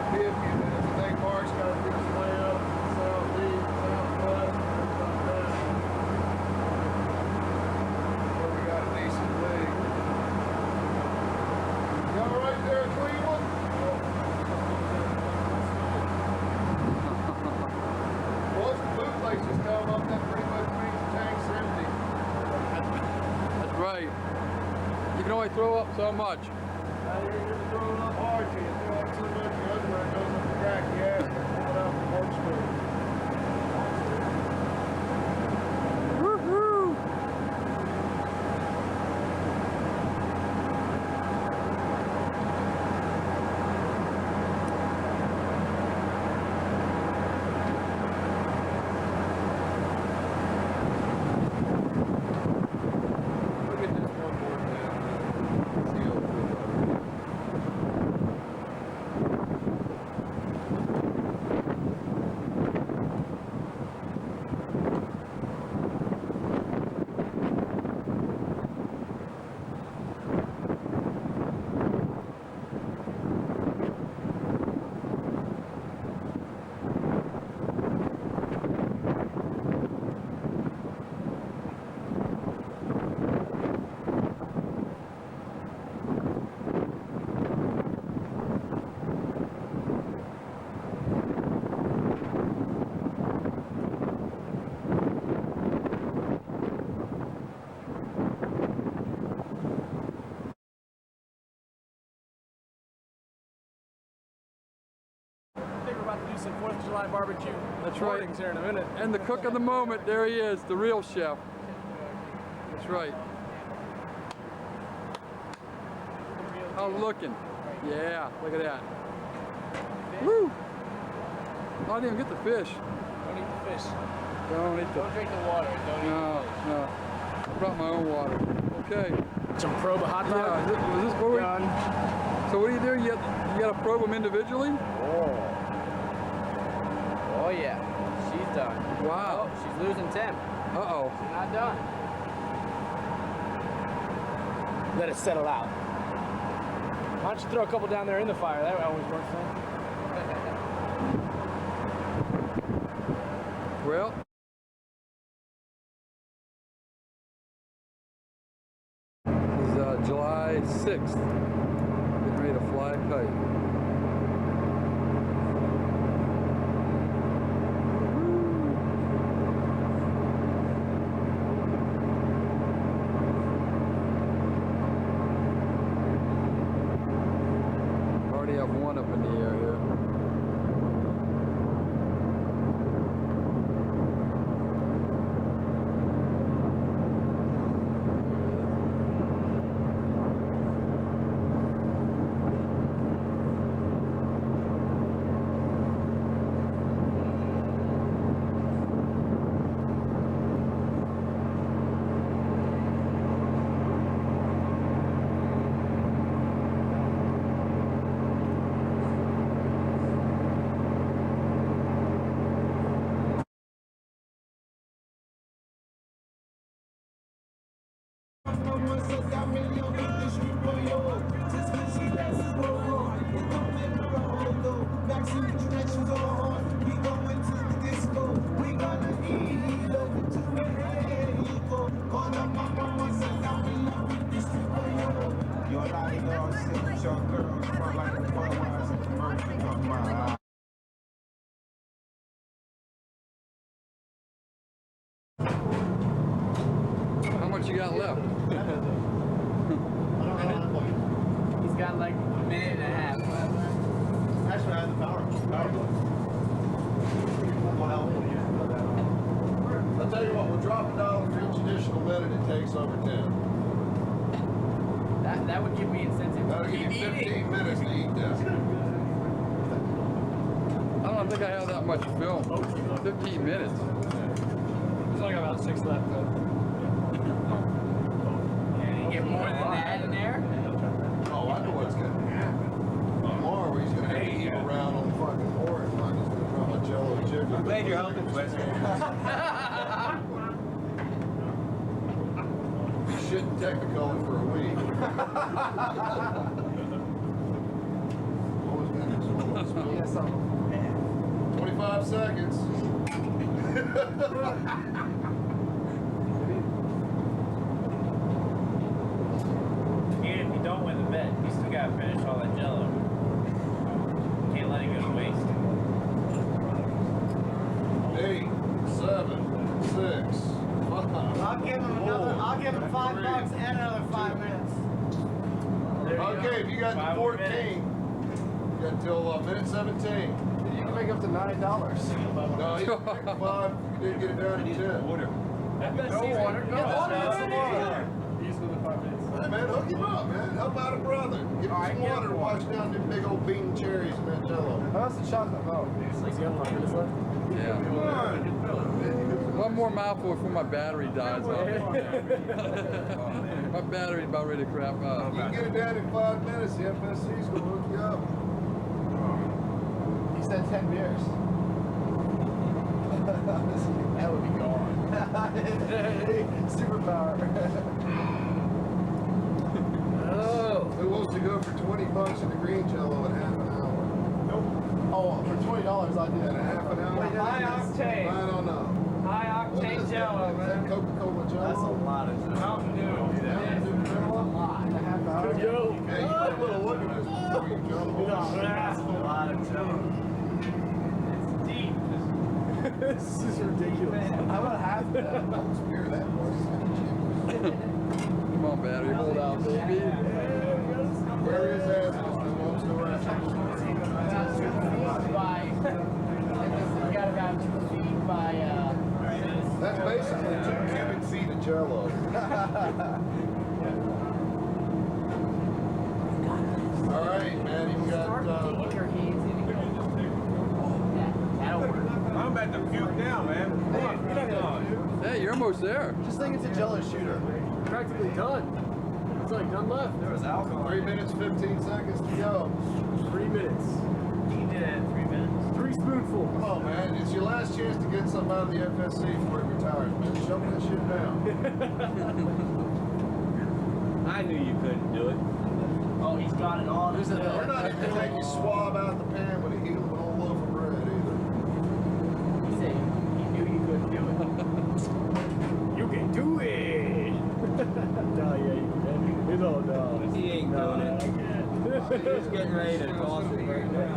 a 50, and then if the big mark's got to do its way up, southeast, southwest, something like that. Where we got a decent lead. Y'all right there, Cleveland? Once the food places come up, that pretty much means the tank's empty. That's right. You can only throw up so much. Now you're throwing up hard, you throw up so much, the other one goes up the crack, yeah, and pull it out the corkscrew. Woohoo! Look at this one more down. See how it feels. I think we're about to do some 4th of July barbecue. That's right. Here in a minute. And the cook of the moment, there he is, the real chef. That's right. How's it looking? Yeah, look at that. Woo! I didn't even get the fish. Don't eat the fish. Don't eat the... Don't drink the water. Don't eat No, the fish. no. I brought my own water. Okay. Some probe a hot dog. Yeah, is this what we... Done. So what do you do? You got to probe them individually? Oh yeah, she's done. Wow. Oh, she's losing temp. Uh-oh. She's not done. Let it settle out. Why don't you throw a couple down there in the fire? That always works for me. Well... This is July 6th. Getting ready to fly a kite. Already have one up in the air here. How much you got left? He's got like a minute and a half left. Actually, I had the power I'll tell you what, we'll drop $1 for each additional minute it takes over 10. That would give me incentive That'll to give keep you 15 eating. minutes to eat this. I don't think I have that much film. 15 minutes. There's only got about 6 left though. Can you get more than that in there? Oh, I know what's going to happen. Tomorrow he's going to have to eat around on the fucking board and I'm just going to throw my jello chicken. I'm glad you're helping, Wes. Be shitting Technicolor for a week. What was that? seconds. Even if you don't win the bet, you still gotta finish all that jello. Can't let it go to waste. 8, 7, 6, 5. I'll give him another. I'll give him $5 3, and another 5 minutes. There you Okay, go. if you got 5 to more 14, minutes. you got till minute 17. You can make up to $9. No, you can make 5. You didn't get it down to 10. Hey man, hook him up, man. Help out a brother. Give him some water to wash down them big old bean cherries in that jello. How's the chocolate milk? Yeah. Come on. One more mouthful before my battery dies off. My battery's about ready to crap out. You can get it down in 5 minutes. The FSC's gonna hook you up. He said 10 beers. That would be gone. Superpower. Who wants to go for $20 in the green jello in half an hour? Oh, for $20, I'll do In that. a half an hour? High octane. I don't know. High What octane is that? jello, Is that man. Coca-Cola jello? That's a lot of jello. Mountain Dew. Mountain Dew jello? In a half hour. Yo. Hey, you might want to look at this before you jump on. That's a lot of jello. It's deep. This is ridiculous. How about half of that? Don't spear that much. Come on, battery, hold out, baby. Where is Asmus? Who wants to rest? We got about 2 feet by, That's basically 2 cubic feet of jello. All right, man, you got, your hands in it. That'll work. I'm about to puke now, man. Hey, you're almost there. Just think it's a jello shooter. Practically done. It's like none left. There was alcohol. 3 minutes, 15 seconds to go. 3 minutes. He did it in 3 minutes. 3 spoonfuls. Come on, man. It's your last chance to get something out of the FSC before it retires, man. Shove that shit down. I knew you couldn't do it. Oh, he's got it all. There's a- We're not even going to make you swab out the pan with a heel of an old loaf of bread either. He said he knew you couldn't do it. You can do it. No, yeah, you can. No, no. He ain't doing it. He's getting ready to toss it right now.